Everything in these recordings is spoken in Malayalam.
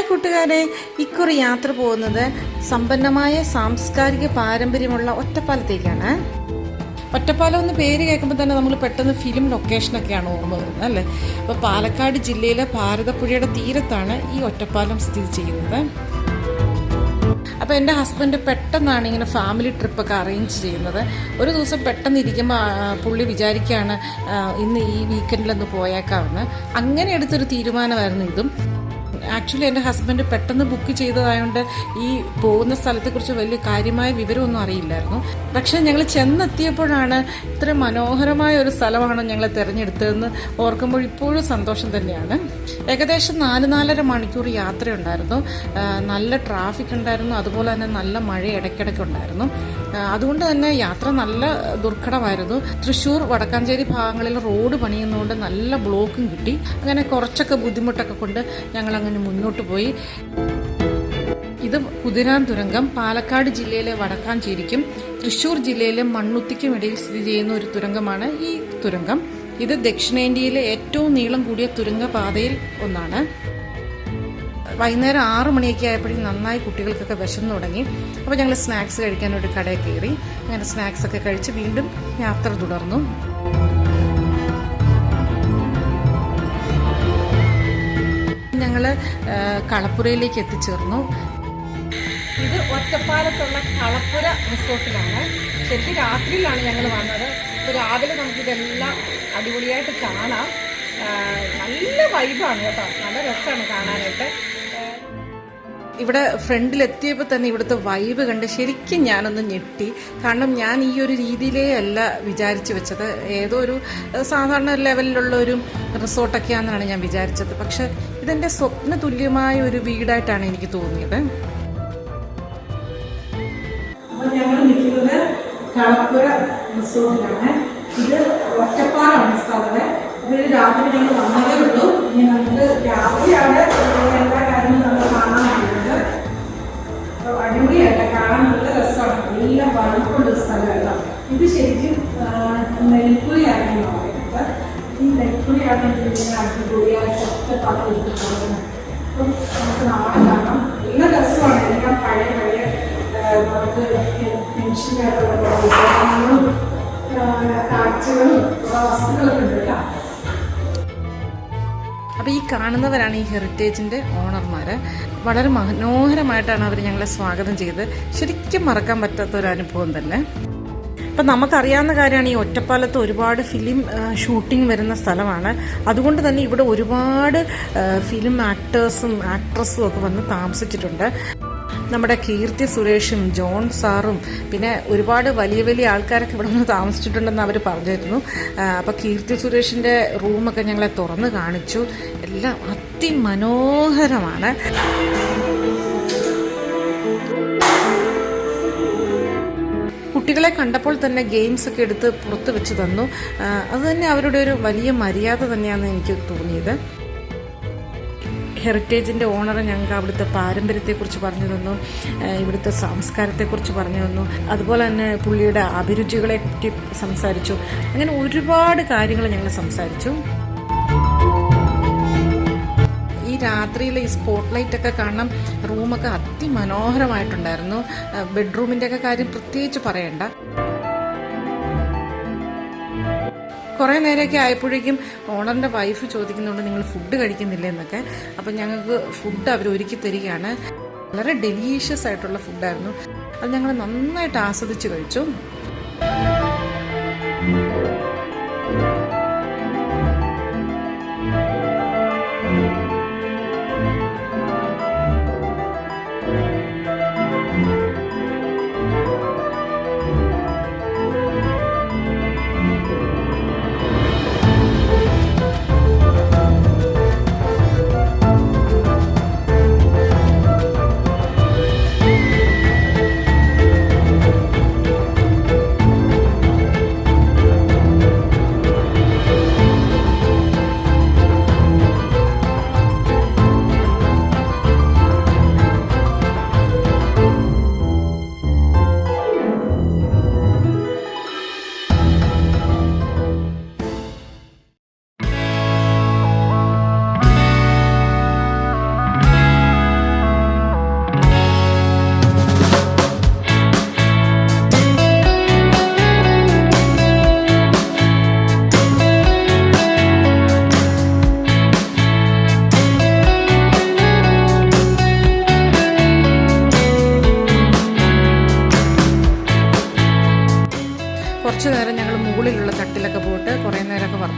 ഹായ് കൂട്ടുകാരെ, ഇക്കുറി യാത്ര പോകുന്നത് സമ്പന്നമായ സാംസ്കാരിക പാരമ്പര്യമുള്ള ഒറ്റപ്പാലത്തേക്കാണ്. ഒറ്റപ്പാലം എന്ന് പേര് കേൾക്കുമ്പോൾ തന്നെ നമ്മൾ പെട്ടെന്ന് ഫിലിം ലൊക്കേഷനൊക്കെയാണ് ഓർമ്മ വരുന്നത് അല്ലേ. അപ്പോൾ പാലക്കാട് ജില്ലയിലെ ഭാരതപ്പുഴയുടെ തീരത്താണ് ഈ ഒറ്റപ്പാലം സ്ഥിതി ചെയ്യുന്നത്. അപ്പോൾ എൻ്റെ ഹസ്ബൻഡ് പെട്ടെന്നാണ് ഇങ്ങനെ ഫാമിലി ട്രിപ്പൊക്കെ അറേഞ്ച് ചെയ്യുന്നത്. ഒരു ദിവസം പെട്ടെന്ന് ഇരിക്കുമ്പോൾ പുള്ളി വിചാരിക്കുകയാണ് ഇന്ന് ഈ വീക്കെൻഡിലൊന്ന് പോയേക്കാമെന്ന്. അങ്ങനെ എടുത്തൊരു തീരുമാനമായിരുന്നു ഇതും. ആക്ച്വലി എൻ്റെ ഹസ്ബൻഡ് പെട്ടെന്ന് ബുക്ക് ചെയ്തതായതുകൊണ്ട് ഈ പോകുന്ന സ്ഥലത്തെക്കുറിച്ച് വലിയ കാര്യമായ വിവരമൊന്നും അറിയില്ലായിരുന്നു. പക്ഷേ ഞങ്ങൾ ചെന്നെത്തിയപ്പോഴാണ് ഇത്ര മനോഹരമായ ഒരു സ്ഥലമാണ് ഞങ്ങൾ തിരഞ്ഞെടുത്തതെന്ന് ഓർക്കുമ്പോൾ ഇപ്പോഴും സന്തോഷം തന്നെയാണ്. ഏകദേശം 4-4.5 മണിക്കൂർ യാത്രയുണ്ടായിരുന്നു. നല്ല ട്രാഫിക് ഉണ്ടായിരുന്നു, അതുപോലെ തന്നെ നല്ല മഴ ഇടയ്ക്കിടയ്ക്ക് ഉണ്ടായിരുന്നു. അതുകൊണ്ട് തന്നെ യാത്ര നല്ല ദുർഘടമായിരുന്നു. തൃശ്ശൂർ വടക്കാഞ്ചേരി ഭാഗങ്ങളിൽ റോഡ് പണിയുന്നതുകൊണ്ട് നല്ല ബ്ലോക്കും കിട്ടി. അങ്ങനെ കുറച്ചൊക്കെ ബുദ്ധിമുട്ടൊക്കെ കൊണ്ട് ഞങ്ങൾ അങ്ങനെ മുന്നോട്ട് പോയി. ഇത് കുതിരാൻ തുരങ്കം പാലക്കാട് ജില്ലയിലെ വടക്കാഞ്ചേരിക്കും തൃശ്ശൂർ ജില്ലയിലെ മണ്ണുത്തിക്കും ഇടയിൽ സ്ഥിതി ചെയ്യുന്ന ഒരു തുരങ്കമാണ് ഈ തുരങ്കം. ഇത് ദക്ഷിണേന്ത്യയിലെ ഏറ്റവും നീളം കൂടിയ തുരങ്കപാതയിൽ ഒന്നാണ്. വൈകുന്നേരം 6 മണിയൊക്കെ ആയപ്പോഴേക്കും നന്നായി കുട്ടികൾക്കൊക്കെ വിശന്നു തുടങ്ങി. അപ്പോൾ ഞങ്ങൾ സ്നാക്സ് കഴിക്കാൻ ഒരു കടയിൽ കയറി. അങ്ങനെ സ്നാക്സൊക്കെ കഴിച്ച് വീണ്ടും യാത്ര തുടർന്നു. ഞങ്ങൾ കളപ്പുരയിലേക്ക് എത്തിച്ചേർന്നു. ഇത് ഒറ്റപ്പാലത്തുള്ള കളപ്പുര റിസോർട്ടിലാണ്. ശരിക്കും രാത്രിയിലാണ് ഞങ്ങൾ വന്നത്. അപ്പോൾ രാവിലെ നമുക്കിതെല്ലാം അടിപൊളിയായിട്ട് കാണാം. നല്ല വൈബാണ് കേട്ടോ, നല്ല രസമാണ് കാണാനായിട്ട്. ഇവിടെ ഫ്രണ്ടിലെത്തിയപ്പോൾ തന്നെ ഇവിടുത്തെ വൈബ് കണ്ട് ശരിക്കും ഞാനൊന്ന് ഞെട്ടി. കാരണം ഞാൻ ഈ ഒരു രീതിയിലേ അല്ല വിചാരിച്ചു വെച്ചത്. ഏതോ ഒരു സാധാരണ ലെവലിലുള്ള ഒരു റിസോർട്ടൊക്കെയാണെന്നാണ് ഞാൻ വിചാരിച്ചത്. പക്ഷെ ഇതെൻ്റെ സ്വപ്ന തുല്യമായ ഒരു വീടായിട്ടാണ് എനിക്ക് തോന്നിയത്. അപ്പോൾ ഞങ്ങൾ നിൽക്കുന്നത് കളപ്പുര റിസോർട്ടിലാണ്. ഇത് ഒറ്റപ്പാലാണ് സ്ഥലം. ഇത് രാത്രി ഞങ്ങൾ വന്നതേ ഉള്ളൂ. ഇനി നമുക്ക് രാത്രിയാണ് എല്ലാ കാര്യങ്ങളും നമ്മൾ കാണാൻ പറ്റുന്നത്. അടിപൊളിയായിട്ട് കാണാൻ നല്ല രസമാണ്. നല്ല വഴുപ്പുള്ള സ്ഥലമല്ല. ഇത് ശരിക്കും നെൽക്കുഴിയാണ് പറയുന്നത്. ഈ നെൽക്കുഴിയാണ് ഇങ്ങനെ അടിപൊളിയായ ഒറ്റപ്പാലം എടുത്തിട്ടുള്ളത്. അപ്പം നമുക്ക് നാളെ കാണാം. നല്ല രസമാണ്. എല്ലാം പഴയ നമുക്ക് പെൻഷനായിട്ടുള്ള വിഭവങ്ങളും കാഴ്ചകളും വസ്തുക്കളൊക്കെ ഉണ്ട് കേട്ടോ. അപ്പോൾ ഈ കാണുന്നവരാണ് ഈ ഹെറിറ്റേജിൻ്റെ ഓണർമാർ. വളരെ മനോഹരമായിട്ടാണ് അവർ ഞങ്ങളെ സ്വാഗതം ചെയ്ത്. ശരിക്കും മറക്കാൻ പറ്റാത്ത ഒരു അനുഭവം തന്നെ. അപ്പം നമുക്കറിയാവുന്ന കാര്യമാണ് ഈ ഒറ്റപ്പാലത്ത് ഒരുപാട് ഫിലിം ഷൂട്ടിംഗ് വരുന്ന സ്ഥലമാണ്. അതുകൊണ്ട് തന്നെ ഇവിടെ ഒരുപാട് ഫിലിം ആക്ടേഴ്സും ആക്ട്രസും ഒക്കെ വന്ന് താമസിച്ചിട്ടുണ്ട്. നമ്മുടെ കീർത്തി സുരേഷും ജോൺ സാറും പിന്നെ ഒരുപാട് വലിയ വലിയ ആൾക്കാരൊക്കെ ഇവിടെ നിന്ന് താമസിച്ചിട്ടുണ്ടെന്ന് അവർ പറഞ്ഞിരുന്നു. അപ്പോൾ കീർത്തി സുരേഷിൻ്റെ റൂമൊക്കെ ഞങ്ങളെ തുറന്ന് കാണിച്ചു. എല്ലാം അതിമനോഹരമാണ്. കുട്ടികളെ കണ്ടപ്പോൾ തന്നെ ഗെയിംസ് ഒക്കെ എടുത്ത് പുറത്ത് വെച്ച് തന്നു. അതുതന്നെ അവരുടെ ഒരു വലിയ മര്യാദ തന്നെയാണെന്ന് എനിക്ക് തോന്നിയത്. ഹെറിറ്റേജിൻ്റെ ഓണർ ഞങ്ങൾക്ക് അവിടുത്തെ പാരമ്പര്യത്തെക്കുറിച്ച് പറഞ്ഞു തന്നു, ഇവിടുത്തെ സംസ്കാരത്തെക്കുറിച്ച് പറഞ്ഞു തന്നു. അതുപോലെ തന്നെ പുള്ളിയുടെ അഭിരുചികളെ പറ്റി സംസാരിച്ചു. അങ്ങനെ ഒരുപാട് കാര്യങ്ങൾ ഞങ്ങൾ സംസാരിച്ചു. ഈ രാത്രിയിൽ ഈ സ്പോട്ട് ലൈറ്റൊക്കെ കാണാൻ റൂമൊക്കെ അതിമനോഹരമായിട്ടുണ്ടായിരുന്നു. ബെഡ്റൂമിൻ്റെയൊക്കെ കാര്യം പ്രത്യേകിച്ച് പറയണ്ട. കുറേ നേരമൊക്കെ ആയപ്പോഴേക്കും ഓണറിൻ്റെ വൈഫ് ചോദിക്കുന്നുണ്ട് നിങ്ങൾ ഫുഡ് കഴിക്കുന്നില്ല എന്നൊക്കെ. അപ്പം ഞങ്ങൾക്ക് ഫുഡ് അവർ ഒരുക്കി തരികയാണ്. വളരെ ഡെലീഷ്യസ് ആയിട്ടുള്ള ഫുഡായിരുന്നു. അത് ഞങ്ങൾ നന്നായിട്ട് ആസ്വദിച്ച് കഴിച്ചു.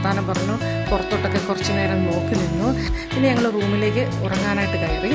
വർത്തമാനം പറഞ്ഞു, പുറത്തോട്ടൊക്കെ കുറച്ച് നേരം നോക്കി നിന്നു. പിന്നെ ഞങ്ങൾ റൂമിലേക്ക് ഉറങ്ങാനായിട്ട് കയറി.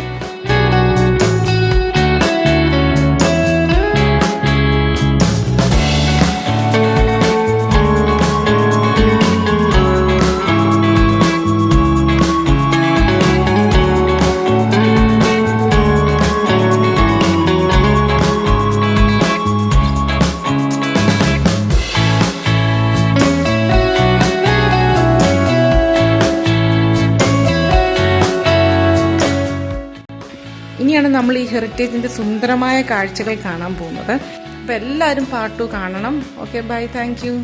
ഇനിയാണ് നമ്മൾ ഈ ഹെറിറ്റേജിൻ്റെ സുന്ദരമായ കാഴ്ചകൾ കാണാൻ പോകുന്നത്. അപ്പോൾ എല്ലാവരും പാർട്ട് 2 കാണണം. Okay, bye, thank U.